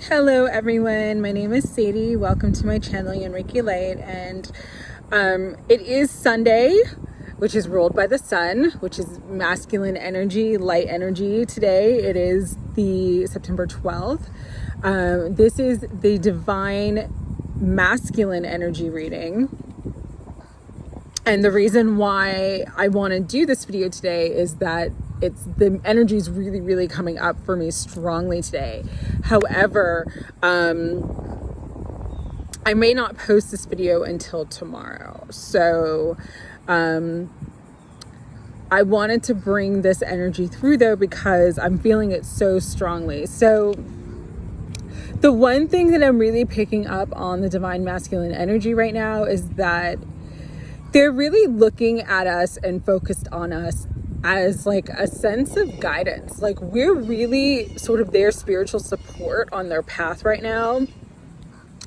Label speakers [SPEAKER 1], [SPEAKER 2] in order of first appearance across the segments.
[SPEAKER 1] Hello everyone, my name is Sadie. Welcome to my channel YinReikiLight, and it is Sunday, which is ruled by the sun, which is masculine energy, light energy. Today it is the September 12th. This is the divine masculine energy reading. And the reason why I want to do this video today is that the energy is really coming up for me strongly today. However, I may not post this video until tomorrow. So I wanted to bring this energy through though, because I'm feeling it so strongly. So the one thing that I'm really picking up on the divine masculine energy right now is that they're really looking at us and focused on us as like a sense of guidance. Like we're really sort of their spiritual support on their path right now.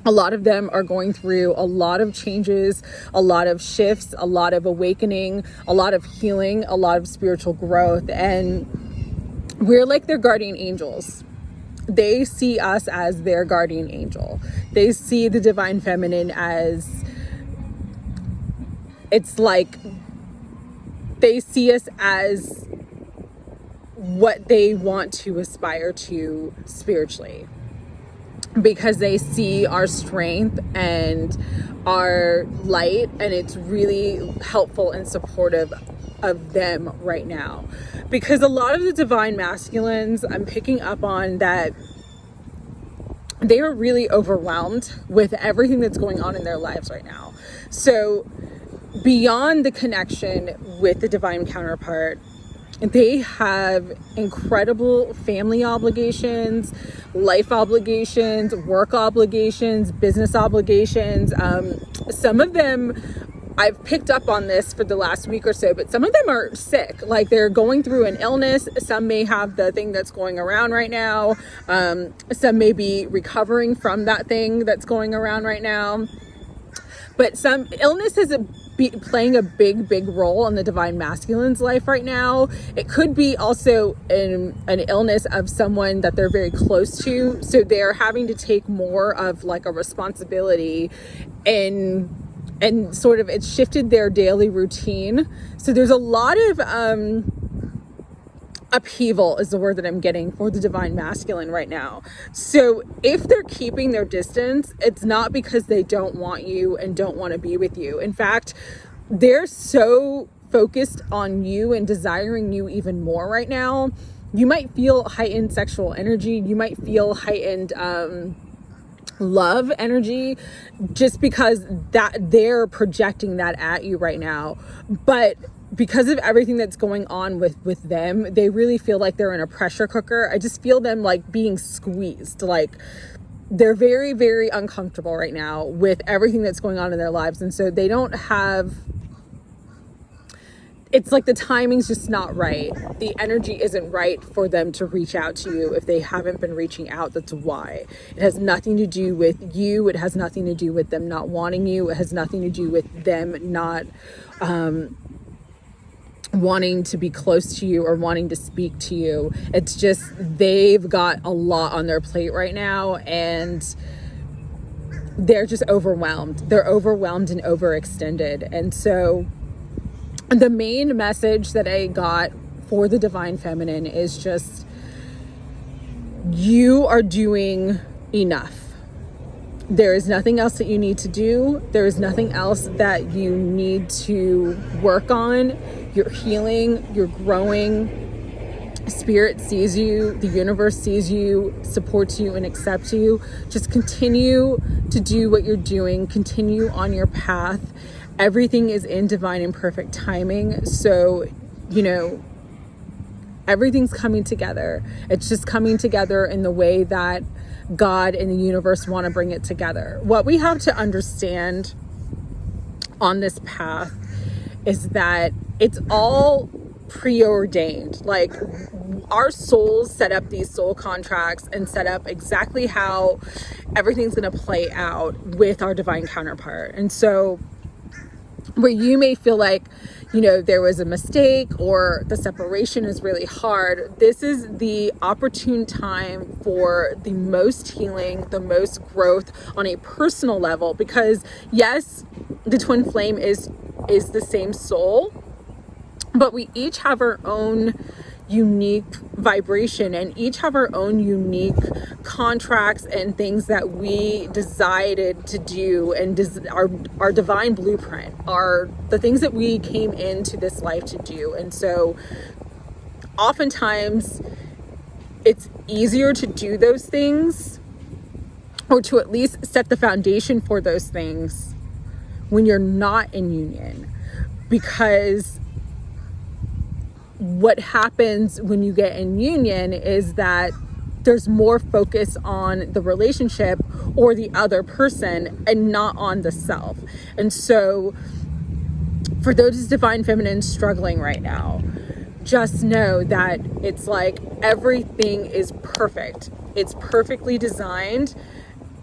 [SPEAKER 1] A lot of them are going through a lot of changes, a lot of shifts, a lot of awakening, a lot of healing, a lot of spiritual growth. And we're like their guardian angels. They see us as their guardian angel. They see the divine feminine as, it's like they see us as what they want to aspire to spiritually, because they see our strength and our light, and it's really helpful and supportive of them right now. Because a lot of the divine masculines, I'm picking up on that they are really overwhelmed with everything that's going on in their lives right now. So beyond the connection with the divine counterpart, they have incredible family obligations, life obligations, work obligations, business obligations. Some of them, I've picked up on this for the last week or so, but some of them are sick. Like they're going through an illness. Some may have the thing that's going around right now. Some may be recovering from that thing that's going around right now. But some illness is playing a big role in the divine masculine's life right now. It could be also an illness of someone that they're very close to. So they're having to take more of like a responsibility, and sort of it's shifted their daily routine. So there's a lot of upheaval is the word that I'm getting for the divine masculine right now. So if they're keeping their distance, it's not because they don't want you and don't want to be with you. In fact, they're so focused on you and desiring you even more right now. You might feel heightened sexual energy. You might feel heightened love energy, just because that they're projecting that at you right now. But because of everything that's going on with them, they really feel like they're in a pressure cooker. I just feel them like being squeezed. Like they're very uncomfortable right now with everything that's going on in their lives. And so they don't have, it's like the timing's just not right. The energy isn't right for them to reach out to you if they haven't been reaching out. That's why. It has nothing to do with you. It has nothing to do with them not wanting you. It has nothing to do with them not wanting to be close to you or wanting to speak to you. It's just they've got a lot on their plate right now, and they're just overwhelmed. They're overwhelmed and overextended. And so the main message that I got for the divine feminine is just, you are doing enough. There is nothing else that you need to do. There is nothing else that you need to work on. You're healing, you're growing. Spirit sees you, the universe sees you, supports you, and accepts you. Just continue to do what you're doing. Continue on your path. Everything is in divine and perfect timing. So, everything's coming together. It's just coming together in the way that God and the universe want to bring it together. What we have to understand on this path is that it's all preordained. Like our souls set up these soul contracts and set up exactly how everything's going to play out with our divine counterpart. And so where you may feel like, you know, there was a mistake or the separation is really hard, this is the opportune time for the most healing, the most growth on a personal level. Because yes, the twin flame is the same soul, but we each have our own unique vibration and each have our own unique contracts and things that we decided to do, and our divine blueprint are the things that we came into this life to do. And so oftentimes it's easier to do those things, or to at least set the foundation for those things, when you're not in union. Because what happens when you get in union is that there's more focus on the relationship or the other person and not on the self. And so for those divine feminines struggling right now, just know that it's like everything is perfect. It's perfectly designed.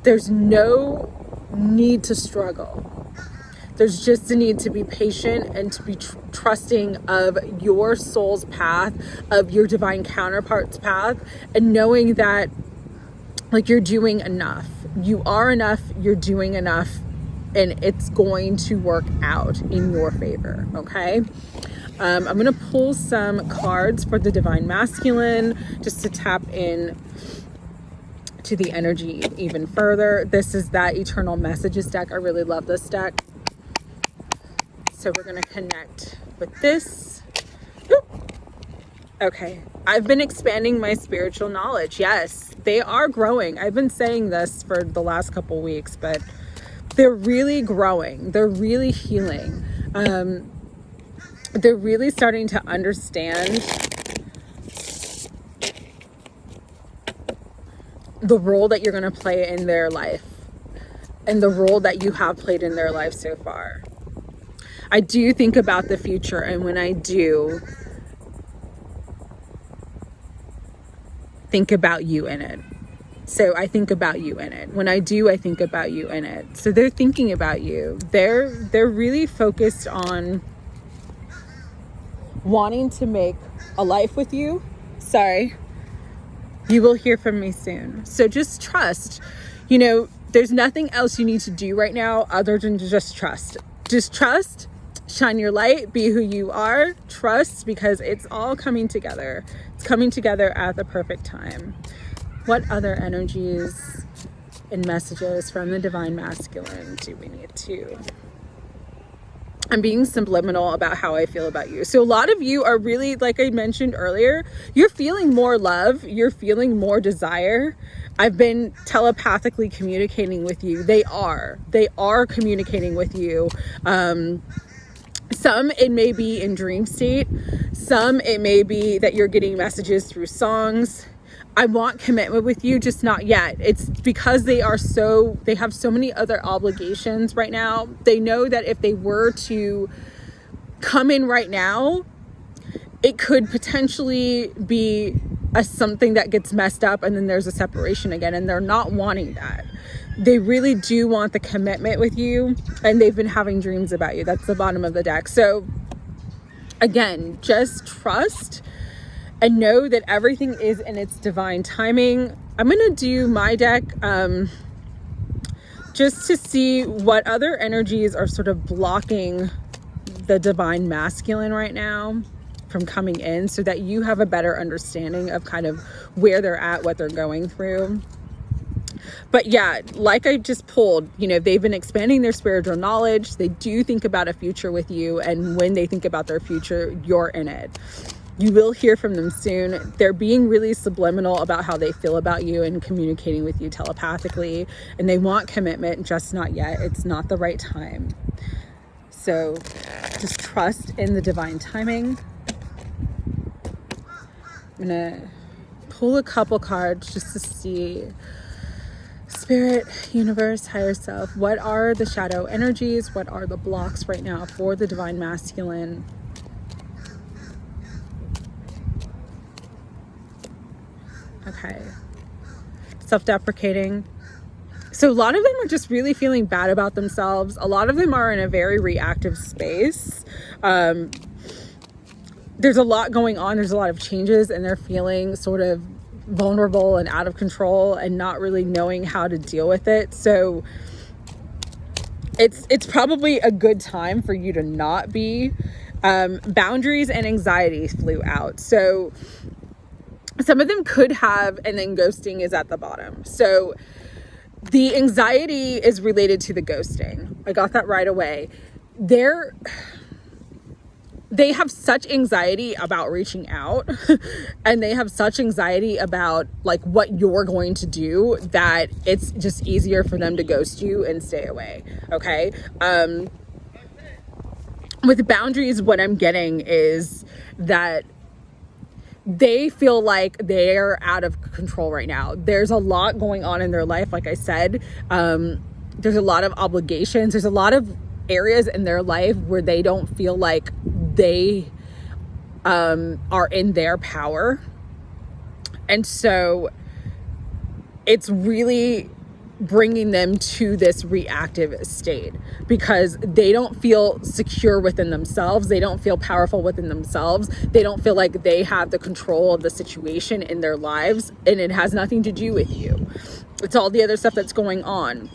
[SPEAKER 1] There's no need to struggle. There's just a need to be patient and to be trusting of your soul's path, of your divine counterpart's path, and knowing that like you're doing enough. You are enough, you're doing enough, and it's going to work out in your favor, okay? I'm going to pull some cards for the divine masculine just to tap in to the energy even further. This is that Eternal Messages deck. I really love this deck. So we're going to connect with this. Oop. Okay. I've been expanding my spiritual knowledge. Yes, they are growing. I've been saying this for the last couple weeks, but they're really growing. They're really healing. They're really starting to understand the role that you're going to play in their life and the role that you have played in their life so far. I do think about the future, and when I do, think about you in it. So I think about you in it. When I do, I think about you in it. So they're thinking about you. They're really focused on wanting to make a life with you. Sorry. You will hear from me soon. So just trust. You know, there's nothing else you need to do right now other than to just trust. Just trust. Shine your light, be who you are, trust, because it's all coming together. It's coming together at the perfect time. What other energies and messages from the divine masculine do we need to? I'm being subliminal about how I feel about you. So a lot of you are really, like I mentioned earlier, you're feeling more love, you're feeling more desire. I've been telepathically communicating with you. They are communicating with you. Some it may be in dream state. Some it may be that you're getting messages through songs. I want commitment with you, just not yet. It's because they have so many other obligations right now. They know that if they were to come in right now, it could potentially be something that gets messed up and then there's a separation again, and they're not wanting that. They really do want the commitment with you, and they've been having dreams about you. That's the bottom of the deck. So again, just trust and know that everything is in its divine timing. I'm going to do my deck just to see what other energies are sort of blocking the divine masculine right now from coming in, so that you have a better understanding of kind of where they're at, what they're going through. But yeah, like I just pulled, you know, they've been expanding their spiritual knowledge. They do think about a future with you. And when they think about their future, you're in it. You will hear from them soon. They're being really subliminal about how they feel about you and communicating with you telepathically. And they want commitment, just not yet. It's not the right time. So just trust in the divine timing. I'm going to pull a couple cards just to see. Spirit, universe, higher self, what are the shadow energies? What are the blocks right now for the divine masculine? Okay. Self-deprecating, So a lot of them are just really feeling bad about themselves. A lot of them are in a very reactive space. There's a lot going on. There's a lot of changes, and they're feeling sort of vulnerable and out of control and not really knowing how to deal with it. So it's probably a good time for you to not be. Boundaries and anxiety flew out. So some of them could have, and then ghosting is at the bottom. So the anxiety is related to the ghosting. I got that right away. They have such anxiety about reaching out and they have such anxiety about like what you're going to do that it's just easier for them to ghost you and stay away. Okay. With boundaries, what I'm getting is that they feel like they're out of control right now. There's a lot going on in their life. Like I said, there's a lot of obligations. There's a lot of areas in their life where they don't feel like they are in their power. And so it's really bringing them to this reactive state because they don't feel secure within themselves. They don't feel powerful within themselves. They don't feel like they have the control of the situation in their lives, and it has nothing to do with you. It's all the other stuff that's going on.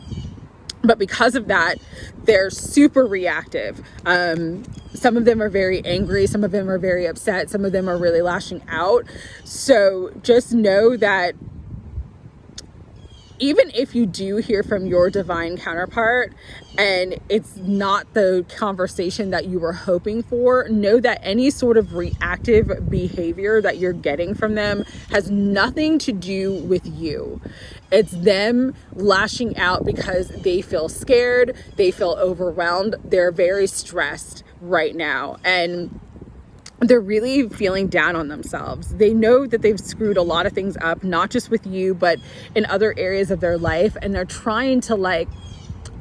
[SPEAKER 1] But because of that, they're super reactive. Some of them are very angry. Some of them are very upset. Some of them are really lashing out. So just know that even if you do hear from your divine counterpart and it's not the conversation that you were hoping for, know that any sort of reactive behavior that you're getting from them has nothing to do with you. It's them lashing out because they feel scared, they feel overwhelmed, they're very stressed right now, and they're really feeling down on themselves. They know that they've screwed a lot of things up, not just with you, but in other areas of their life. And they're trying to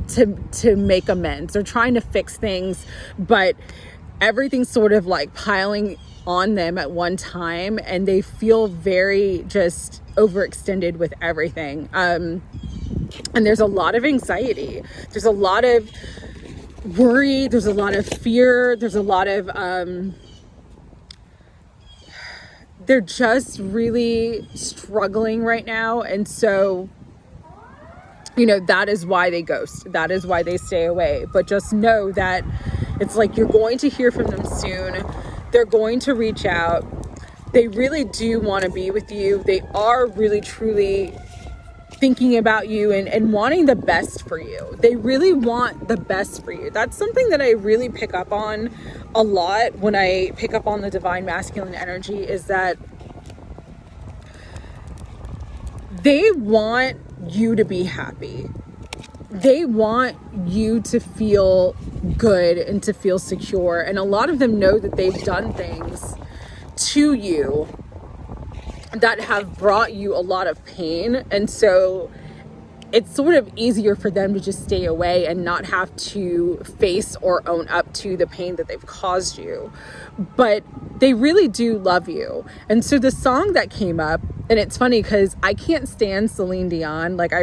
[SPEAKER 1] to make amends. They're trying to fix things, but everything's sort of like piling on them at one time. And they feel very just overextended with everything. And there's a lot of anxiety. There's a lot of worry. There's a lot of fear. There's a lot of, they're just really struggling right now. And so, that is why they ghost. That is why they stay away. But just know that it's like you're going to hear from them soon. They're going to reach out. They really do want to be with you. They are really, truly thinking about you and wanting the best for you. They really want the best for you. That's something that I really pick up on a lot when I pick up on the divine masculine energy, is that they want you to be happy. They want you to feel good and to feel secure. And a lot of them know that they've done things to you that have brought you a lot of pain. And so it's sort of easier for them to just stay away and not have to face or own up to the pain that they've caused you. But they really do love you. And so the song that came up, and it's funny because I can't stand Celine Dion. Like I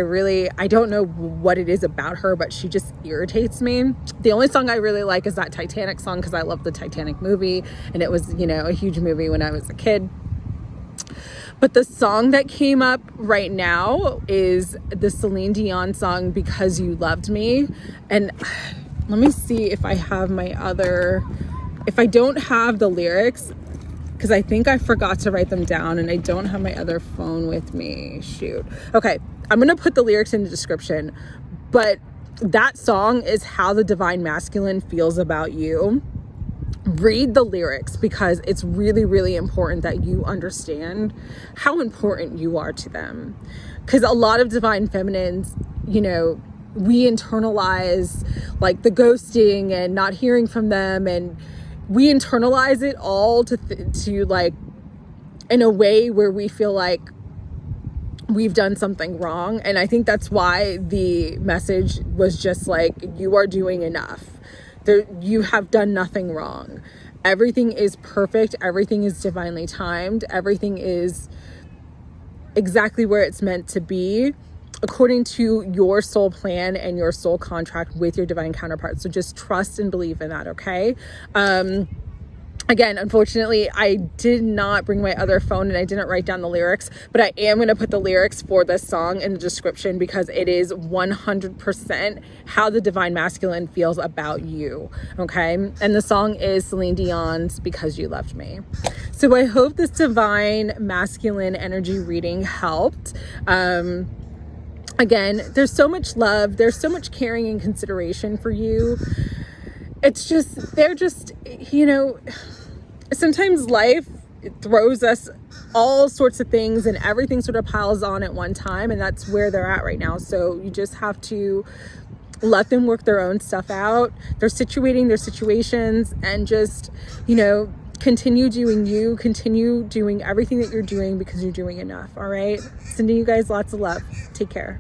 [SPEAKER 1] don't know what it is about her, but she just irritates me. The only song I really like is that Titanic song because I love the Titanic movie. And it was, a huge movie when I was a kid. But the song that came up right now is the Celine Dion song, Because You Loved Me. And let me see if I have if I don't have the lyrics, because I think I forgot to write them down and I don't have my other phone with me. Shoot. Okay, I'm going to put the lyrics in the description. But that song is how the divine masculine feels about you. Read the lyrics because it's really, really important that you understand how important you are to them. Because a lot of divine feminines, we internalize like the ghosting and not hearing from them, and we internalize it all to like in a way where we feel like we've done something wrong. And I think that's why the message was just like, you are doing enough. You have done nothing wrong. Everything is perfect. Everything is divinely timed. Everything is exactly where it's meant to be. according to your soul plan and your soul contract with your divine counterpart. So just trust and believe in that, okay? Again, unfortunately, I did not bring my other phone and I didn't write down the lyrics, but I am going to put the lyrics for this song in the description because it is 100% how the divine masculine feels about you, okay? And the song is Celine Dion's Because You Loved Me. So I hope this divine masculine energy reading helped. Again, there's so much love, there's so much caring and consideration for you. It's just, they're just, you know, sometimes life throws us all sorts of things and everything sort of piles on at one time, and that's where they're at right now. So you just have to let them work their own stuff out. They're situating their situations, and just, you know, continue doing you, continue doing everything that you're doing because you're doing enough. All right. Sending you guys lots of love. Take care.